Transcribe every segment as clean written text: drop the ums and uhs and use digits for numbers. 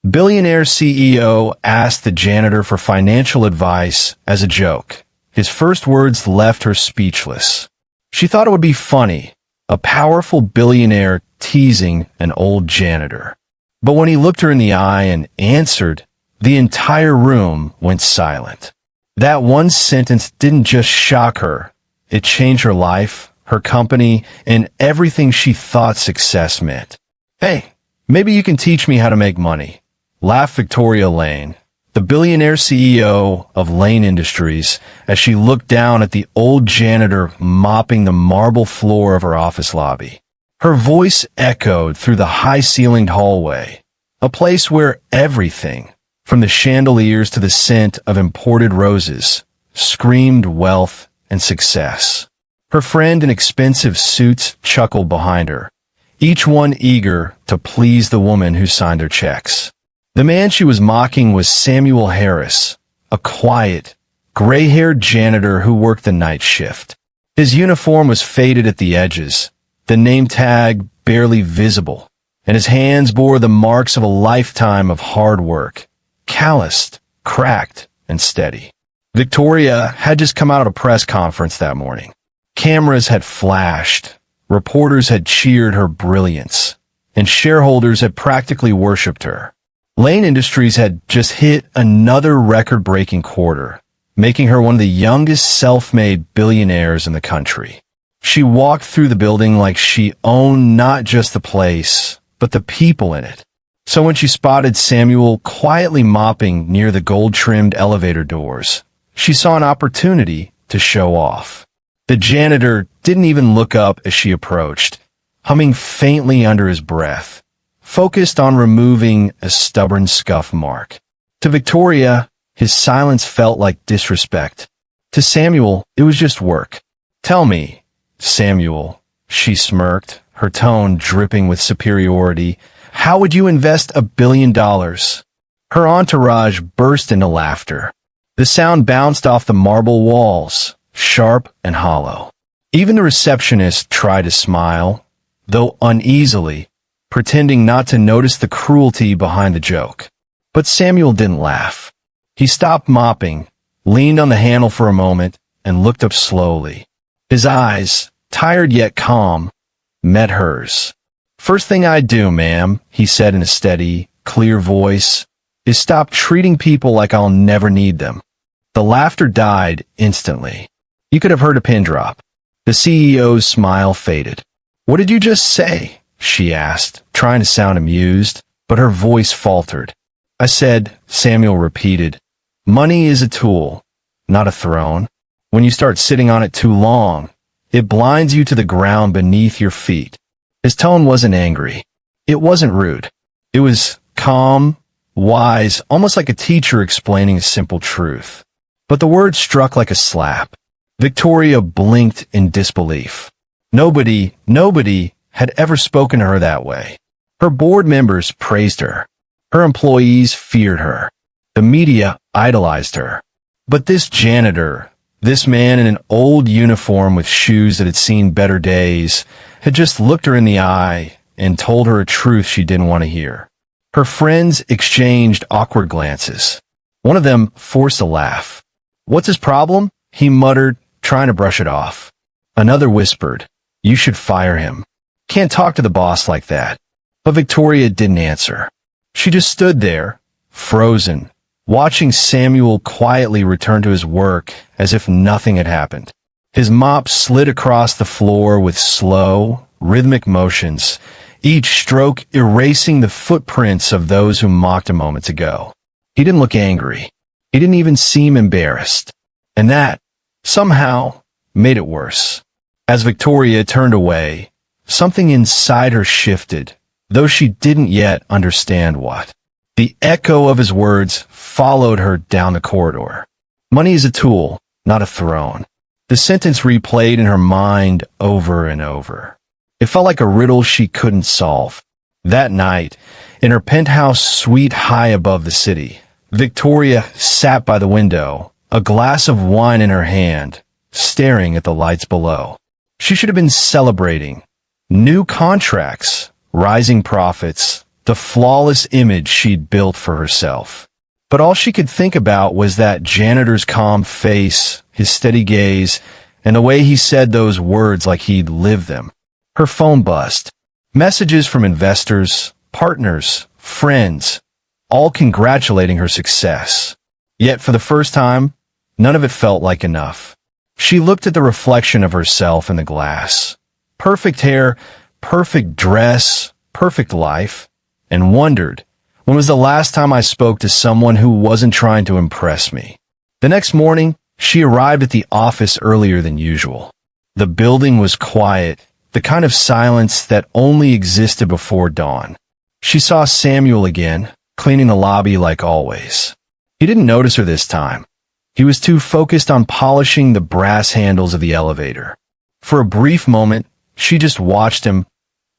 Billionaire CEO asked the janitor for financial advice as a joke. His first words left her speechless. She thought it would be funny, a powerful billionaire teasing an old janitor. But when he looked her in the eye and answered, the entire room went silent. That one sentence didn't just shock her. It changed her life, her company, and everything she thought success meant. "Hey, maybe you can teach me how to make money," laughed Victoria Lane, the billionaire CEO of Lane Industries, as she looked down at the old janitor mopping the marble floor of her office lobby. Her voice echoed through the high-ceilinged hallway, a place where everything, from the chandeliers to the scent of imported roses, screamed wealth and success. Her friend in expensive suits chuckled behind her, each one eager to please the woman who signed her checks. The man she was mocking was Samuel Harris, a quiet, gray-haired janitor who worked the night shift. His uniform was faded at the edges, the name tag barely visible, and his hands bore the marks of a lifetime of hard work, calloused, cracked, and steady. Victoria had just come out of a press conference that morning. Cameras had flashed, reporters had cheered her brilliance, and shareholders had practically worshipped her. Lane Industries had just hit another record-breaking quarter, making her one of the youngest self-made billionaires in the country. She walked through the building like she owned not just the place, but the people in it. So when she spotted Samuel quietly mopping near the gold-trimmed elevator doors, she saw an opportunity to show off. The janitor didn't even look up as she approached, humming faintly under his breath, focused on removing a stubborn scuff mark. To Victoria, his silence felt like disrespect. To Samuel, it was just work. "Tell me, Samuel," she smirked, her tone dripping with superiority, "how would you invest $1 billion? Her entourage burst into laughter. The sound bounced off the marble walls, sharp and hollow. Even the receptionist tried to smile, though uneasily, pretending not to notice the cruelty behind the joke. But Samuel didn't laugh. He stopped mopping, leaned on the handle for a moment, and looked up slowly. His eyes, tired yet calm, met hers. "First thing I'd do, ma'am," he said in a steady, clear voice, "is stop treating people like I'll never need them." The laughter died instantly. You could have heard a pin drop. The CEO's smile faded. "What did you just say?" she asked, trying to sound amused, but her voice faltered. "I said," Samuel repeated, "money is a tool, not a throne. When you start sitting on it too long, it blinds you to the ground beneath your feet." His tone wasn't angry. It wasn't rude. It was calm, wise, almost like a teacher explaining a simple truth. But the words struck like a slap. Victoria blinked in disbelief. Nobody had ever spoken to her that way. Her board members praised her. Her employees feared her. The media idolized her. But this janitor, this man in an old uniform with shoes that had seen better days, had just looked her in the eye and told her a truth she didn't want to hear. Her friends exchanged awkward glances. One of them forced a laugh. "What's his problem?" he muttered, trying to brush it off. Another whispered, "You should fire him. Can't talk to the boss like that." But Victoria didn't answer. She just stood there, frozen, watching Samuel quietly return to his work as if nothing had happened. His mop slid across the floor with slow, rhythmic motions, each stroke erasing the footprints of those who mocked him moments ago. He didn't look angry. He didn't even seem embarrassed. And that, somehow, made it worse. As Victoria turned away, something inside her shifted, though she didn't yet understand what. The echo of his words followed her down the corridor. "Money is a tool, not a throne." The sentence replayed in her mind over and over. It felt like a riddle she couldn't solve. That night, in her penthouse suite high above the city, Victoria sat by the window, a glass of wine in her hand, staring at the lights below. She should have been celebrating. New contracts, rising profits, the flawless image she'd built for herself. But all she could think about was that janitor's calm face, his steady gaze, and the way he said those words like he'd lived them. Her phone buzzed. Messages from investors, partners, friends, all congratulating her success. Yet for the first time, none of it felt like enough. She looked at the reflection of herself in the glass. Perfect hair, perfect dress, perfect life, and wondered, when was the last time I spoke to someone who wasn't trying to impress me? The next morning, she arrived at the office earlier than usual. The building was quiet, the kind of silence that only existed before dawn. She saw Samuel again, cleaning the lobby like always. He didn't notice her this time. He was too focused on polishing the brass handles of the elevator. For a brief moment, she just watched him,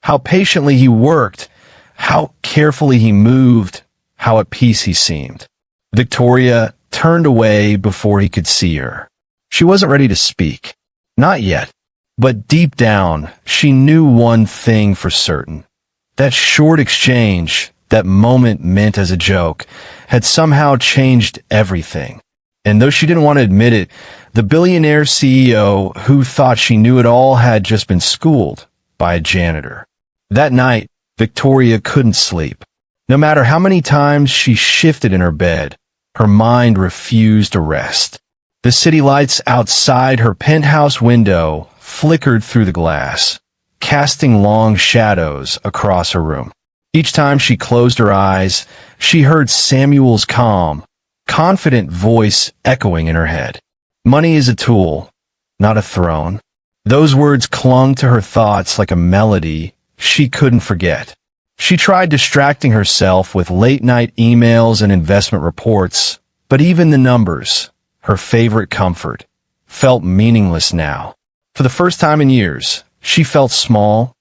how patiently he worked, how carefully he moved, how at peace he seemed. Victoria turned away before he could see her. She wasn't ready to speak. Not yet. But deep down, she knew one thing for certain. That short exchange, that moment meant as a joke, had somehow changed everything. And though she didn't want to admit it, the billionaire CEO who thought she knew it all had just been schooled by a janitor. That night, Victoria couldn't sleep. No matter how many times she shifted in her bed, her mind refused to rest. The city lights outside her penthouse window flickered through the glass, casting long shadows across her room. Each time she closed her eyes, she heard Samuel's calm, confident voice echoing in her head. Money is a tool, not a throne. Those words clung to her thoughts like a melody she couldn't forget. She tried distracting herself with late-night emails and investment reports, but even the numbers, her favorite comfort, felt meaningless now. For the first time in years, she felt small,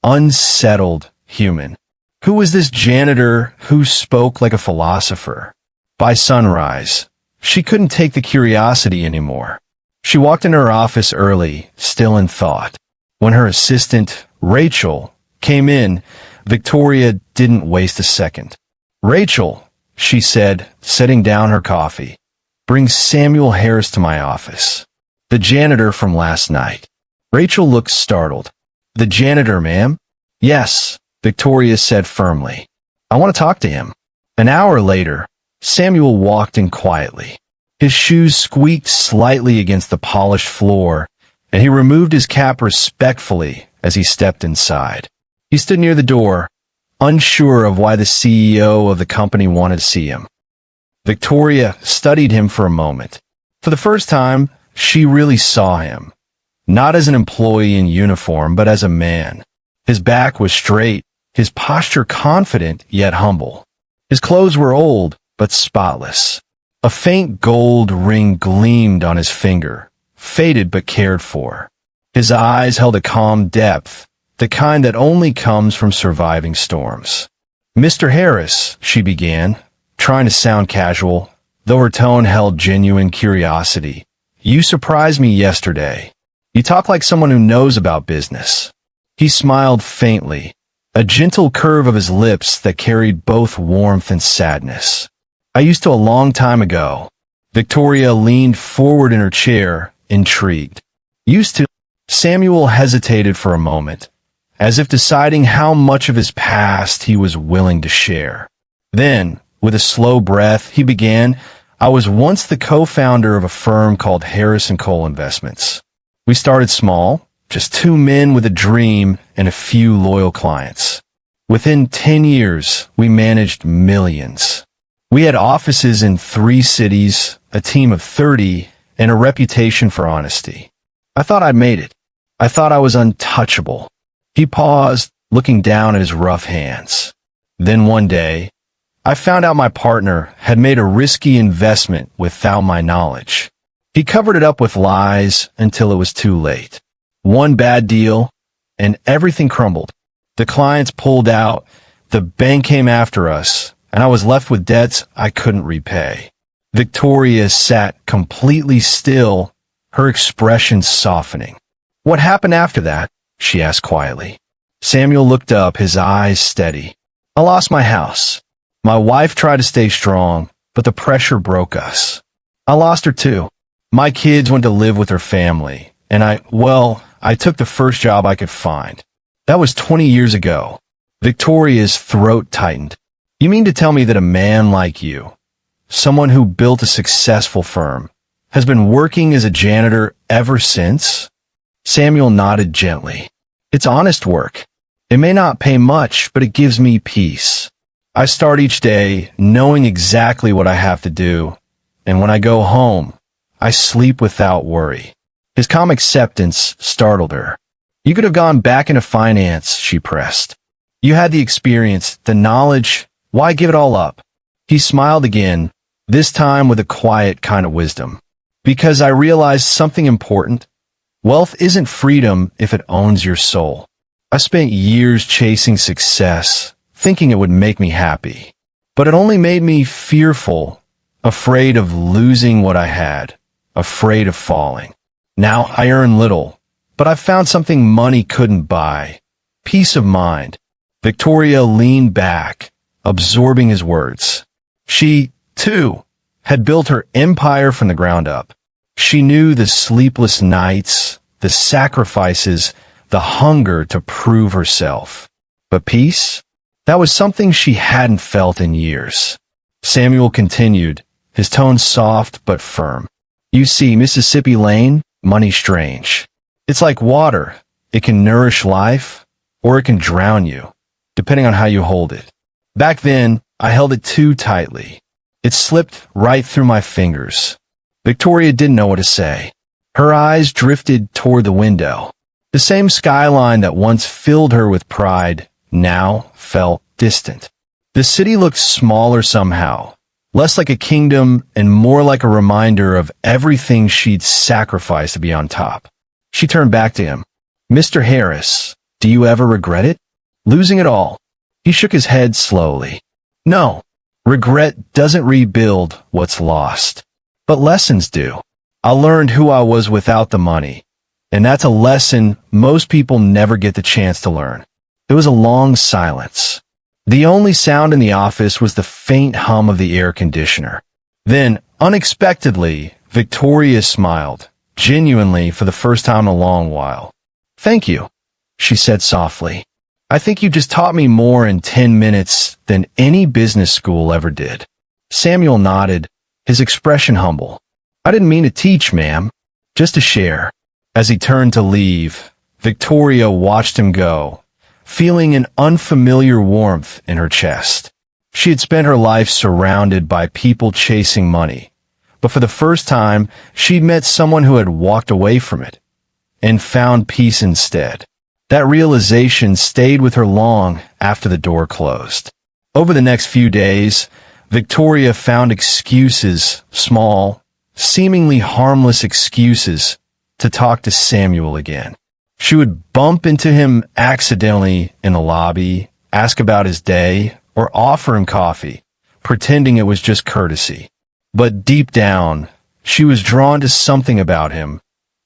unsettled, human. Who was this janitor who spoke like a philosopher? By sunrise, she couldn't take the curiosity anymore. She walked into her office early, still in thought. When her assistant, Rachel, came in, Victoria didn't waste a second. "Rachel," she said, setting down her coffee, "bring Samuel Harris to my office. The janitor from last night." Rachel looked startled. "The janitor, ma'am?" "Yes," Victoria said firmly. "I want to talk to him." An hour later, Samuel walked in quietly. His shoes squeaked slightly against the polished floor, and he removed his cap respectfully as he stepped inside. He stood near the door, unsure of why the CEO of the company wanted to see him. Victoria studied him for a moment. For the first time, she really saw him, not as an employee in uniform, but as a man. His back was straight, his posture confident yet humble. His clothes were old, but spotless. A faint gold ring gleamed on his finger, faded but cared for. His eyes held a calm depth, the kind that only comes from surviving storms. "Mr. Harris," she began, trying to sound casual, though her tone held genuine curiosity. "You surprised me yesterday. You talk like someone who knows about business." He smiled faintly, a gentle curve of his lips that carried both warmth and sadness. "I used to a long time ago." Victoria leaned forward in her chair, intrigued. "Used to?" Samuel hesitated for a moment, as if deciding how much of his past he was willing to share. Then, with a slow breath, he began, "I was once the co-founder of a firm called Harris & Cole Investments. We started small, just two men with a dream and a few loyal clients. Within 10 years, we managed millions. We had offices in 3 cities, a team of 30, and a reputation for honesty. I thought I'd made it. I thought I was untouchable." He paused, looking down at his rough hands. "Then one day, I found out my partner had made a risky investment without my knowledge. He covered it up with lies until it was too late. One bad deal, and everything crumbled. The clients pulled out, the bank came after us, and I was left with debts I couldn't repay." Victoria sat completely still, her expression softening. "What happened after that?" she asked quietly. Samuel looked up, his eyes steady. I lost my house. My wife tried to stay strong, but the pressure broke us. I lost her too. My kids went to live with her family, and I took the first job I could find. That was 20 years ago. Victoria's throat tightened. You mean to tell me that a man like you, someone who built a successful firm, has been working as a janitor ever since? Samuel nodded gently. It's honest work. It may not pay much, but it gives me peace. I start each day knowing exactly what I have to do, and when I go home, I sleep without worry. His calm acceptance startled her. You could have gone back into finance, she pressed. You had the experience, the knowledge. Why give it all up? He smiled again, this time with a quiet kind of wisdom. Because I realized something important. Wealth isn't freedom if it owns your soul. I spent years chasing success, thinking it would make me happy. But it only made me fearful, afraid of losing what I had, afraid of falling. Now I earn little, but I've found something money couldn't buy. Peace of mind. Victoria leaned back, absorbing his words. She, too, had built her empire from the ground up. She knew the sleepless nights, the sacrifices, the hunger to prove herself. But peace? That was something she hadn't felt in years. Samuel continued, his tone soft but firm. You see, Mississippi Lane, money's strange. It's like water. It can nourish life, or it can drown you, depending on how you hold it. Back then, I held it too tightly. It slipped right through my fingers. Victoria didn't know what to say. Her eyes drifted toward the window. The same skyline that once filled her with pride now felt distant. The city looked smaller somehow, less like a kingdom and more like a reminder of everything she'd sacrificed to be on top. She turned back to him. Mr. Harris, do you ever regret it? Losing it all? He shook his head slowly. No, regret doesn't rebuild what's lost. But lessons do. I learned who I was without the money, and that's a lesson most people never get the chance to learn. There was a long silence. The only sound in the office was the faint hum of the air conditioner. Then, unexpectedly, Victoria smiled, genuinely for the first time in a long while. Thank you, she said softly. I think you just taught me more in 10 minutes than any business school ever did. Samuel nodded, his expression humble. I didn't mean to teach, ma'am, just to share. As he turned to leave, Victoria watched him go, feeling an unfamiliar warmth in her chest. She had spent her life surrounded by people chasing money, but for the first time, she'd met someone who had walked away from it and found peace instead. That realization stayed with her long after the door closed. Over the next few days, Victoria found excuses, small, seemingly harmless excuses, to talk to Samuel again. She would bump into him accidentally in the lobby, ask about his day, or offer him coffee, pretending it was just courtesy. But deep down, she was drawn to something about him,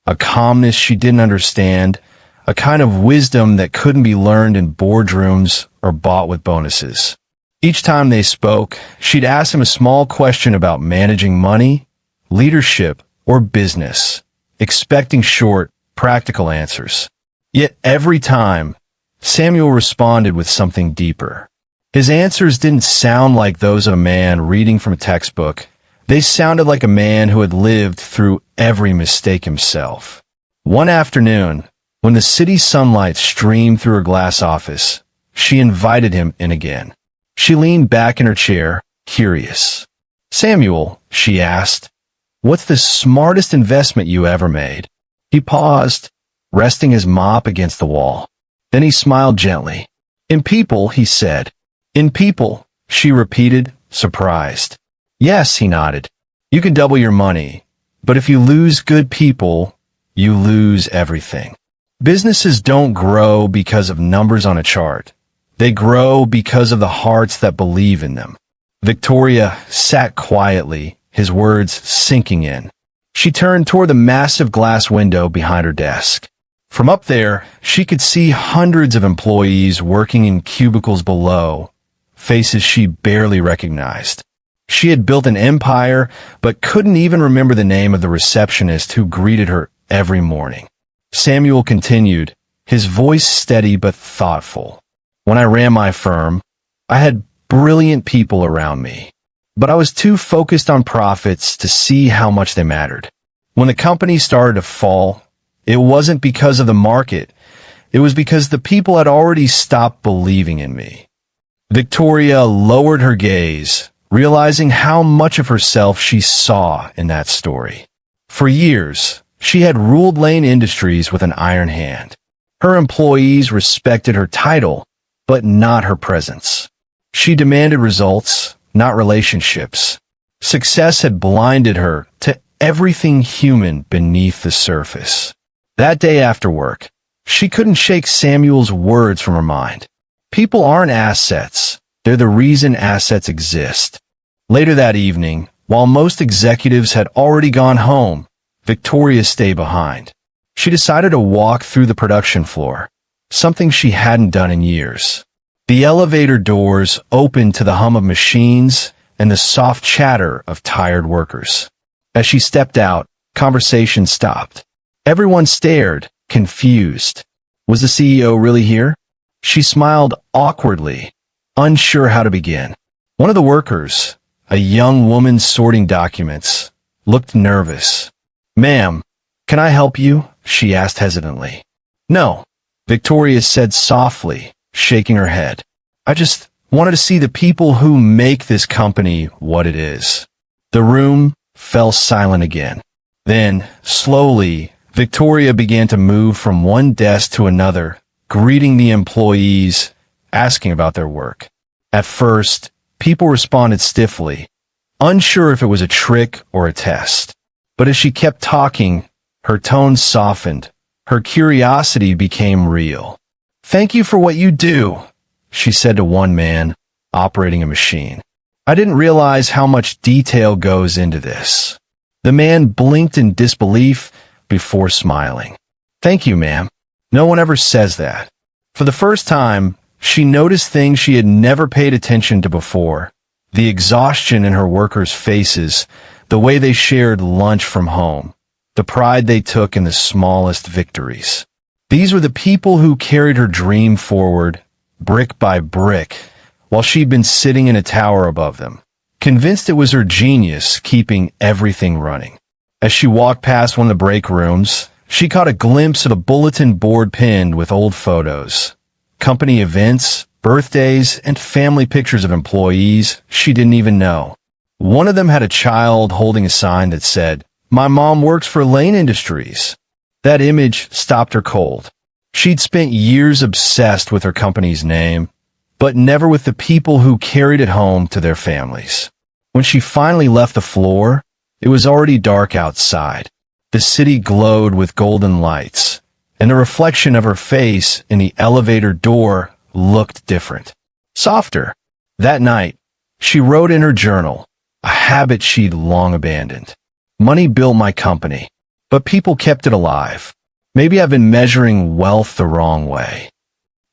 a calmness she didn't understand, a kind of wisdom that couldn't be learned in boardrooms or bought with bonuses. Each time they spoke, she'd ask him a small question about managing money, leadership, or business, expecting short, practical answers. Yet every time, Samuel responded with something deeper. His answers didn't sound like those of a man reading from a textbook. They sounded like a man who had lived through every mistake himself. One afternoon, when the city's sunlight streamed through her glass office, she invited him in again. She leaned back in her chair, curious. Samuel, she asked, what's the smartest investment you ever made? He paused, resting his mop against the wall. Then he smiled gently. In people, he said. In people, she repeated, surprised. Yes, he nodded. You can double your money, but if you lose good people, you lose everything. Businesses don't grow because of numbers on a chart. They grow because of the hearts that believe in them. Victoria sat quietly, his words sinking in. She turned toward the massive glass window behind her desk. From up there, she could see hundreds of employees working in cubicles below, faces she barely recognized. She had built an empire, but couldn't even remember the name of the receptionist who greeted her every morning. Samuel continued, his voice steady but thoughtful. When I ran my firm, I had brilliant people around me, but I was too focused on profits to see how much they mattered. When the company started to fall, it wasn't because of the market. It was because the people had already stopped believing in me. Victoria lowered her gaze, realizing how much of herself she saw in that story. For years, she had ruled Lane Industries with an iron hand. Her employees respected her title, but not her presence. She demanded results, not relationships. Success had blinded her to everything human beneath the surface. That day after work, she couldn't shake Samuel's words from her mind. People aren't assets. They're the reason assets exist. Later that evening, while most executives had already gone home, Victoria stayed behind. She decided to walk through the production floor, something she hadn't done in years. The elevator doors opened to the hum of machines and the soft chatter of tired workers. As she stepped out, conversation stopped. Everyone stared, confused. Was the CEO really here? She smiled awkwardly, unsure how to begin. One of the workers, a young woman sorting documents, looked nervous. "Ma'am, can I help you?" she asked hesitantly. "No," Victoria said softly, shaking her head. "I just wanted to see the people who make this company what it is." The room fell silent again. Then, slowly, Victoria began to move from one desk to another, greeting the employees, asking about their work. At first, people responded stiffly, unsure if it was a trick or a test. But as she kept talking, her tone softened. Her curiosity became real. "Thank you for what you do," she said to one man, operating a machine. "I didn't realize how much detail goes into this." The man blinked in disbelief before smiling. "Thank you, ma'am. No one ever says that." For the first time, she noticed things she had never paid attention to before. The exhaustion in her workers' faces, the way they shared lunch from home, the pride they took in the smallest victories. These were the people who carried her dream forward, brick by brick, while she'd been sitting in a tower above them, convinced it was her genius keeping everything running. As she walked past one of the break rooms, she caught a glimpse of a bulletin board pinned with old photos, company events, birthdays, and family pictures of employees she didn't even know. One of them had a child holding a sign that said, "My mom works for Lane Industries." That image stopped her cold. She'd spent years obsessed with her company's name, but never with the people who carried it home to their families. When she finally left the floor, it was already dark outside. The city glowed with golden lights, and the reflection of her face in the elevator door looked different, softer. That night, she wrote in her journal, a habit she'd long abandoned. "Money built my company, but people kept it alive. Maybe I've been measuring wealth the wrong way."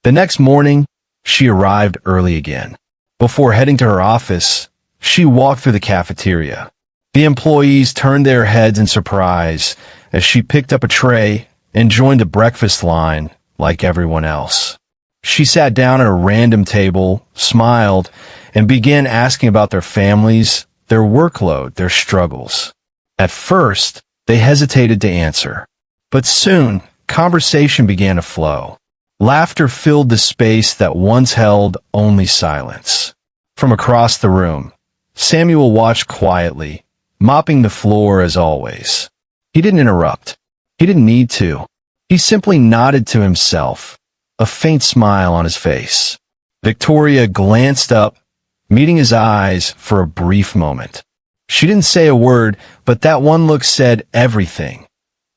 The next morning, she arrived early again. Before heading to her office, she walked through the cafeteria. The employees turned their heads in surprise as she picked up a tray and joined the breakfast line like everyone else. She sat down at a random table, smiled, and began asking about their families, their workload, their struggles. At first, they hesitated to answer, but soon, conversation began to flow. Laughter filled the space that once held only silence. From across the room, Samuel watched quietly, mopping the floor as always. He didn't interrupt. He didn't need to. He simply nodded to himself, a faint smile on his face. Victoria glanced up, meeting his eyes for a brief moment. She didn't say a word, but that one look said everything.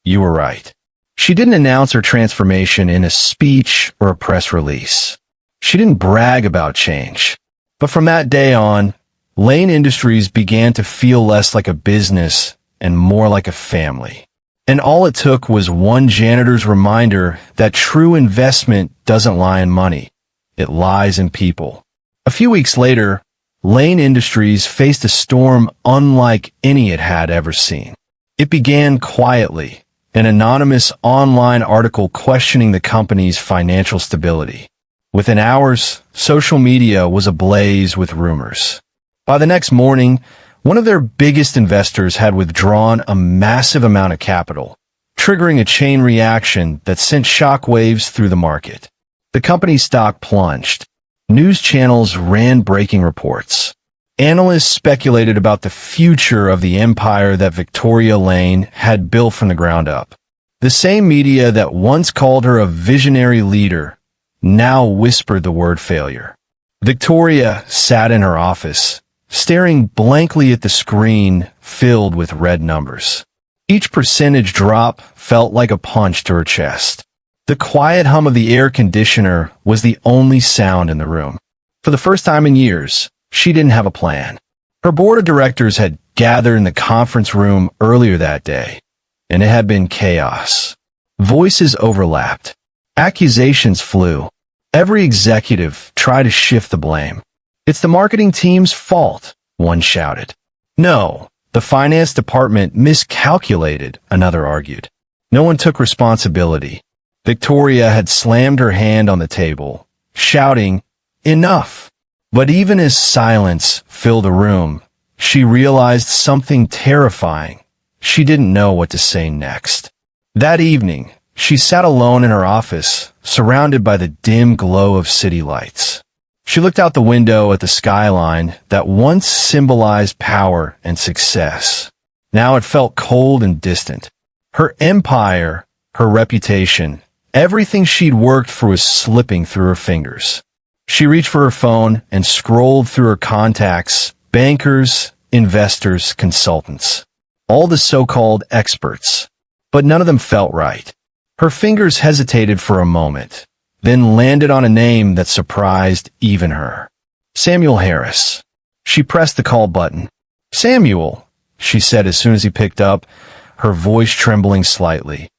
"You were right." She didn't announce her transformation in a speech or a press release. She didn't brag about change. But from that day on, Lane Industries began to feel less like a business and more like a family. And all it took was one janitor's reminder that true investment doesn't lie in money. It lies in people. A few weeks later, Lane Industries faced a storm unlike any it had ever seen. It began quietly, an anonymous online article questioning the company's financial stability. Within hours, social media was ablaze with rumors. By the next morning, one of their biggest investors had withdrawn a massive amount of capital, triggering a chain reaction that sent shockwaves through the market. The company's stock plunged. News channels ran breaking reports. Analysts speculated about the future of the empire that Victoria Lane had built from the ground up. The same media that once called her a visionary leader now whispered the word failure. Victoria sat in her office, staring blankly at the screen filled with red numbers. Each percentage drop felt like a punch to her chest. The quiet hum of the air conditioner was the only sound in the room. For the first time in years, she didn't have a plan. Her board of directors had gathered in the conference room earlier that day, and it had been chaos. Voices overlapped. Accusations flew. Every executive tried to shift the blame. "It's the marketing team's fault," one shouted. "No, the finance department miscalculated," another argued. No one took responsibility. Victoria had slammed her hand on the table, shouting, "Enough!" But even as silence filled the room, she realized something terrifying. She didn't know what to say next. That evening, she sat alone in her office, surrounded by the dim glow of city lights. She looked out the window at the skyline that once symbolized power and success. Now it felt cold and distant. Her empire, her reputation, everything she'd worked for was slipping through her fingers. She reached for her phone and scrolled through her contacts, bankers, investors, consultants, all the so-called experts. But none of them felt right. Her fingers hesitated for a moment, then landed on a name that surprised even her. Samuel Harris. She pressed the call button. "Samuel," she said as soon as he picked up, her voice trembling slightly.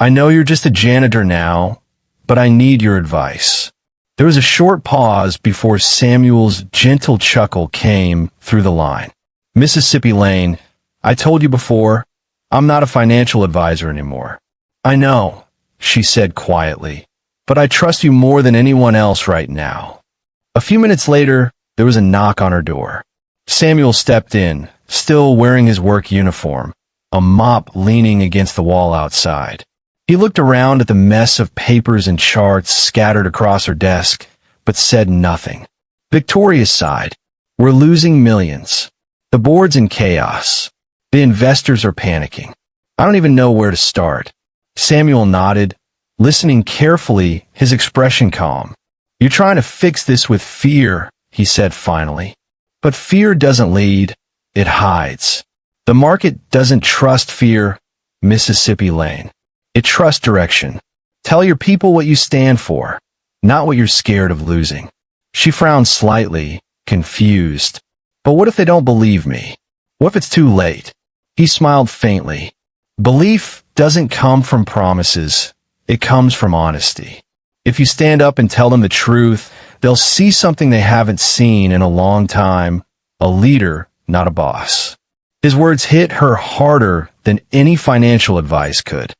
"I know you're just a janitor now, but I need your advice." There was a short pause before Samuel's gentle chuckle came through the line. "Mississippi Lane, I told you before, I'm not a financial advisor anymore." "I know," she said quietly, "but I trust you more than anyone else right now." A few minutes later, there was a knock on her door. Samuel stepped in, still wearing his work uniform, a mop leaning against the wall outside. He looked around at the mess of papers and charts scattered across her desk, but said nothing. Victoria sighed. "We're losing millions. The board's in chaos. The investors are panicking. I don't even know where to start." Samuel nodded, listening carefully, his expression calm. "You're trying to fix this with fear," he said finally. "But fear doesn't lead, it hides. The market doesn't trust fear, Mississippi Lane. It trusts direction. Tell your people what you stand for, not what you're scared of losing." She frowned slightly, confused. "But what if they don't believe me? What if it's too late?" He smiled faintly. "Belief doesn't come from promises. It comes from honesty. If you stand up and tell them the truth, they'll see something they haven't seen in a long time, a leader, not a boss." His words hit her harder than any financial advice could.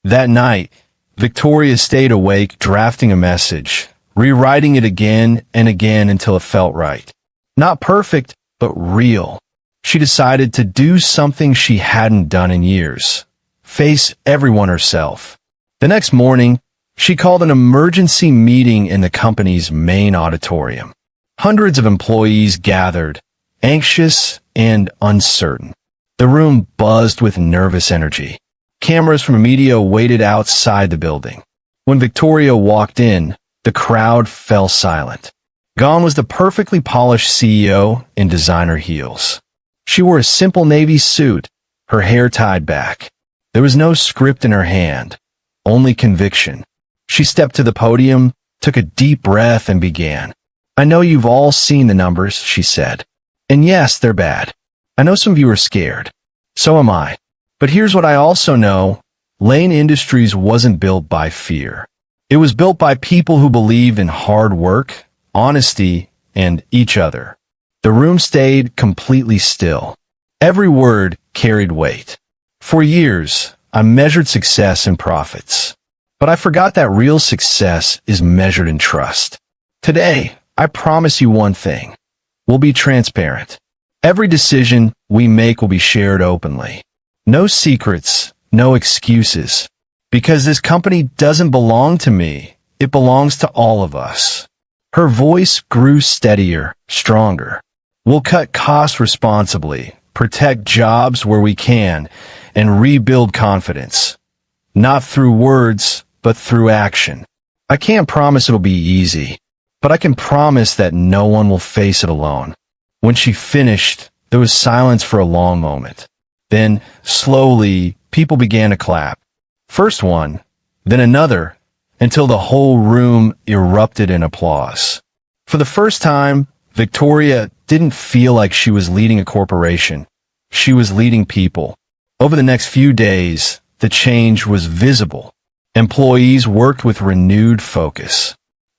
That night, Victoria stayed awake drafting a message, rewriting it again and again until it felt right. Not perfect, but real. She decided to do something she hadn't done in years. Face everyone herself. The next morning, she called an emergency meeting in the company's main auditorium. Hundreds of employees gathered, anxious and uncertain. The room buzzed with nervous energy. Cameras from media waited outside the building. When Victoria walked in, the crowd fell silent. Gone was the perfectly polished CEO in designer heels. She wore a simple navy suit, her hair tied back. There was no script in her hand, only conviction. She stepped to the podium, took a deep breath, and began. "I know you've all seen the numbers," she said. "And yes, they're bad. I know some of you are scared. So am I. But here's what I also know. Lane Industries wasn't built by fear. It was built by people who believe in hard work, honesty, and each other. The room stayed completely still. Every word carried weight. For years, I measured success in profits. But I forgot that real success is measured in trust. Today, I promise you one thing. We'll be transparent. Every decision we make will be shared openly. No secrets, no excuses. Because this company doesn't belong to me, it belongs to all of us. Her voice grew steadier, stronger. We'll cut costs responsibly, protect jobs where we can, and rebuild confidence. Not through words, but through action. I can't promise it'll be easy, but I can promise that no one will face it alone. When she finished, there was silence for a long moment. Then, slowly, people began to clap. First one, then another, until the whole room erupted in applause. For the first time, Victoria didn't feel like she was leading a corporation. She was leading people. Over the next few days, the change was visible. Employees worked with renewed focus.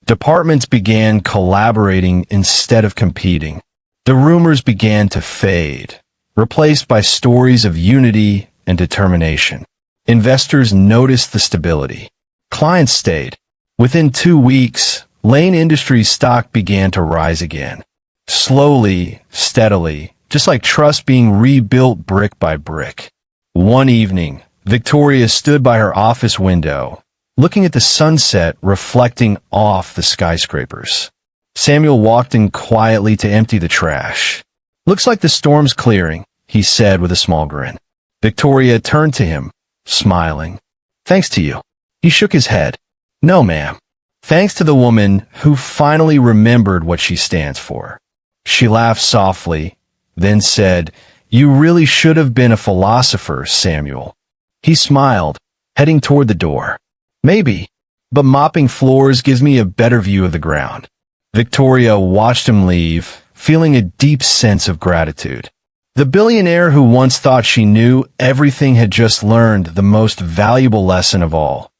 Departments began collaborating instead of competing. The rumors began to fade, replaced by stories of unity and determination. Investors noticed the stability. Clients stayed. Within 2 weeks, Lane Industries' stock began to rise again. Slowly, steadily, just like trust being rebuilt brick by brick. One evening, Victoria stood by her office window, looking at the sunset reflecting off the skyscrapers. Samuel walked in quietly to empty the trash. "Looks like the storm's clearing," he said with a small grin. Victoria turned to him, smiling. "Thanks to you." He shook his head. "No, ma'am. Thanks to the woman who finally remembered what she stands for." She laughed softly, then said, "You really should have been a philosopher, Samuel." He smiled, heading toward the door. "Maybe, but mopping floors gives me a better view of the ground." Victoria watched him leave, feeling a deep sense of gratitude. The billionaire who once thought she knew everything had just learned the most valuable lesson of all.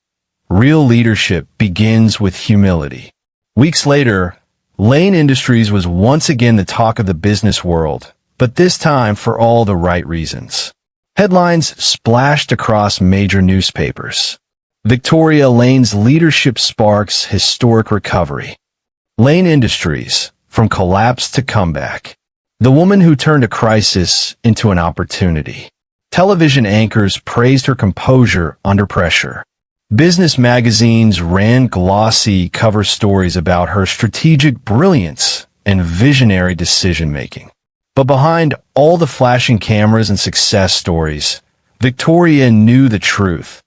Real leadership begins with humility. Weeks later, Lane Industries was once again the talk of the business world, but this time for all the right reasons. Headlines splashed across major newspapers. Victoria Lane's leadership sparks historic recovery. Lane Industries, from collapse to comeback. The woman who turned a crisis into an opportunity. Television anchors praised her composure under pressure. Business magazines ran glossy cover stories about her strategic brilliance and visionary decision-making. But behind all the flashing cameras and success stories, Victoria knew the truth.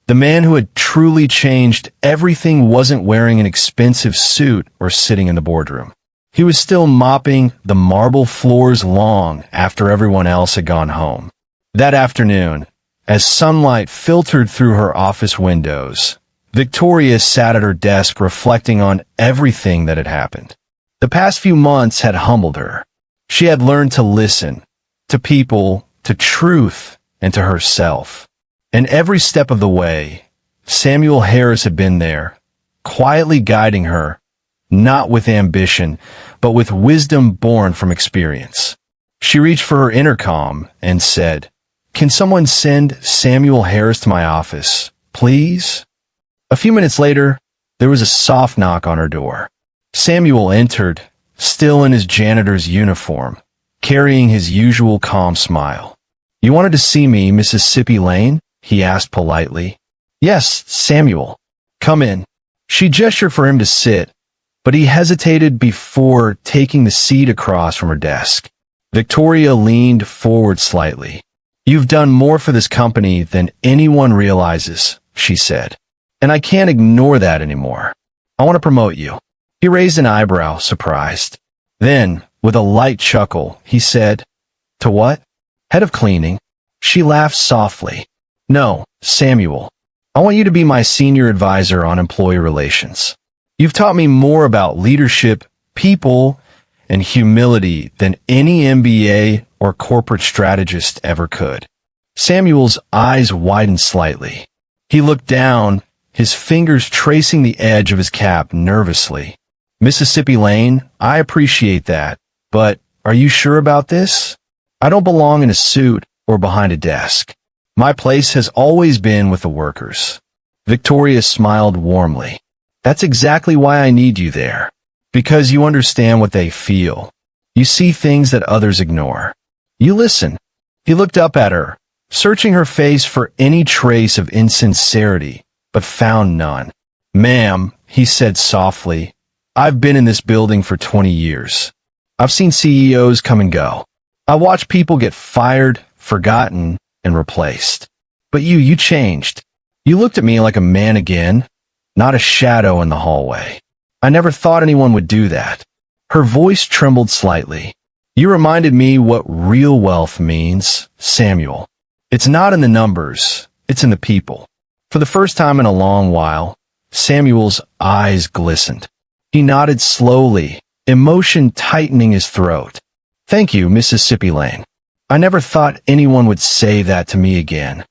The man who had truly changed everything wasn't wearing an expensive suit or sitting in the boardroom. He was still mopping the marble floors long after everyone else had gone home. That afternoon, as sunlight filtered through her office windows, Victoria sat at her desk reflecting on everything that had happened. The past few months had humbled her. She had learned to listen, to people, to truth, and to herself. And every step of the way, Samuel Harris had been there, quietly guiding her, not with ambition, but with wisdom born from experience. She reached for her intercom and said, "Can someone send Samuel Harris to my office, please?" A few minutes later, there was a soft knock on her door. Samuel entered, still in his janitor's uniform, carrying his usual calm smile. "You wanted to see me, Mississippi Lane?" he asked politely. "Yes, Samuel. Come in." She gestured for him to sit, but he hesitated before taking the seat across from her desk. Victoria leaned forward slightly. "You've done more for this company than anyone realizes," she said. "And I can't ignore that anymore. I want to promote you." He raised an eyebrow, surprised. Then, with a light chuckle, he said, "To what?" "Head of cleaning." She laughed softly. "No, Samuel. I want you to be my senior advisor on employee relations. You've taught me more about leadership, people, and humility than any MBA or corporate strategist ever could." Samuel's eyes widened slightly. He looked down, his fingers tracing the edge of his cap nervously. Mississippi Lane, I appreciate that, but are you sure about this? I don't belong in a suit or behind a desk. My place has always been with the workers. Victoria smiled warmly. That's exactly why I need you there. Because you understand what they feel. You see things that others ignore. You listen. He looked up at her, searching her face for any trace of insincerity, but found none. Ma'am, he said softly, I've been in this building for 20 years. I've seen CEOs come and go. I watched people get fired, forgotten, and replaced. But you changed. You looked at me like a man again, not a shadow in the hallway. I never thought anyone would do that. Her voice trembled slightly. You reminded me what real wealth means, Samuel. It's not in the numbers, it's in the people. For the first time in a long while, Samuel's eyes glistened. He nodded slowly, emotion tightening his throat. Thank you, Mississippi Lane. I never thought anyone would say that to me again.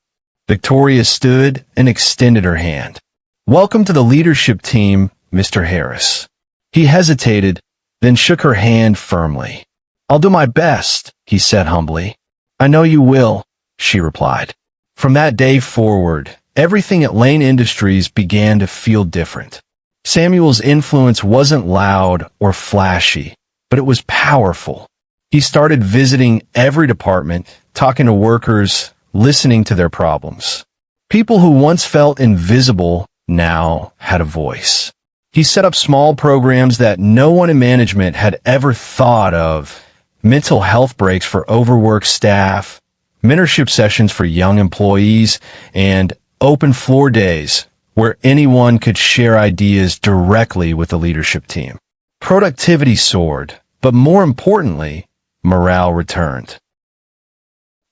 Victoria stood and extended her hand. Welcome to the leadership team, Mr. Harris. He hesitated, then shook her hand firmly. I'll do my best, he said humbly. I know you will, she replied. From that day forward, everything at Lane Industries began to feel different. Samuel's influence wasn't loud or flashy, but it was powerful. He started visiting every department, talking to workers, listening to their problems. People who once felt invisible now had a voice. He set up small programs that no one in management had ever thought of. Mental health breaks for overworked staff, mentorship sessions for young employees, and open floor days where anyone could share ideas directly with the leadership team. Productivity soared, but more importantly, morale returned.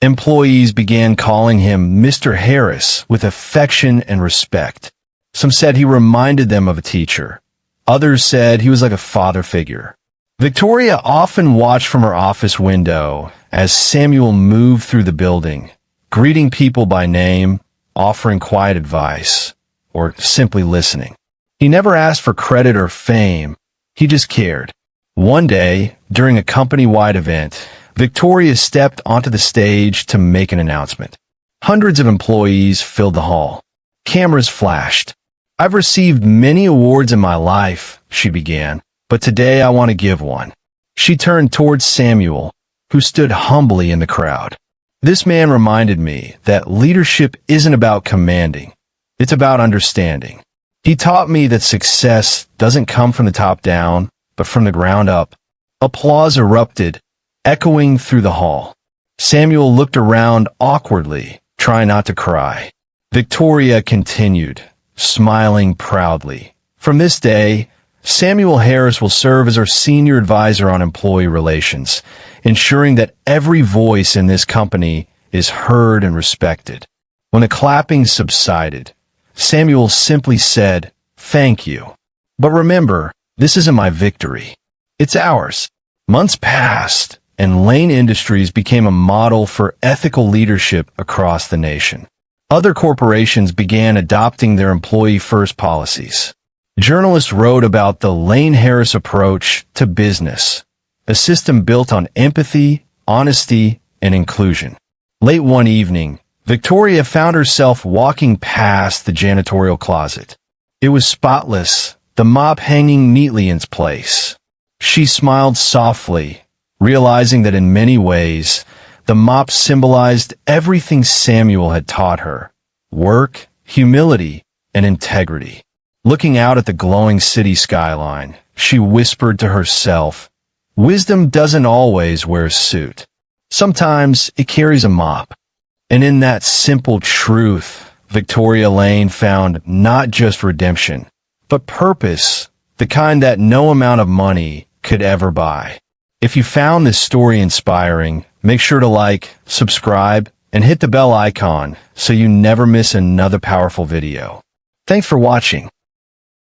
Employees began calling him Mr. Harris with affection and respect. Some said he reminded them of a teacher. Others said he was like a father figure. Victoria often watched from her office window as Samuel moved through the building, greeting people by name, offering quiet advice, or simply listening. He never asked for credit or fame. He just cared. One day, during a company-wide event, Victoria stepped onto the stage to make an announcement. Hundreds of employees filled the hall. Cameras flashed. I've received many awards in my life, she began, but today I want to give one. She turned towards Samuel, who stood humbly in the crowd. This man reminded me that leadership isn't about commanding. It's about understanding. He taught me that success doesn't come from the top down, but from the ground up. Applause erupted, echoing through the hall. Samuel looked around awkwardly, trying not to cry. Victoria continued, smiling proudly. From this day, Samuel Harris will serve as our senior advisor on employee relations, ensuring that every voice in this company is heard and respected. When the clapping subsided, Samuel simply said, "Thank you. But remember, this isn't my victory. It's ours." Months passed, and Lane Industries became a model for ethical leadership across the nation. Other corporations began adopting their employee-first policies. Journalists wrote about the Lane Harris approach to business, a system built on empathy, honesty, and inclusion. Late one evening, Victoria found herself walking past the janitorial closet. It was spotless, the mop hanging neatly in its place. She smiled softly, realizing that in many ways, the mop symbolized everything Samuel had taught her: work, humility, and integrity. Looking out at the glowing city skyline, she whispered to herself, "Wisdom doesn't always wear a suit. Sometimes it carries a mop." And in that simple truth, Victoria Lane found not just redemption, but purpose, the kind that no amount of money could ever buy. If you found this story inspiring, make sure to like, subscribe, and hit the bell icon so you never miss another powerful video. Thanks for watching.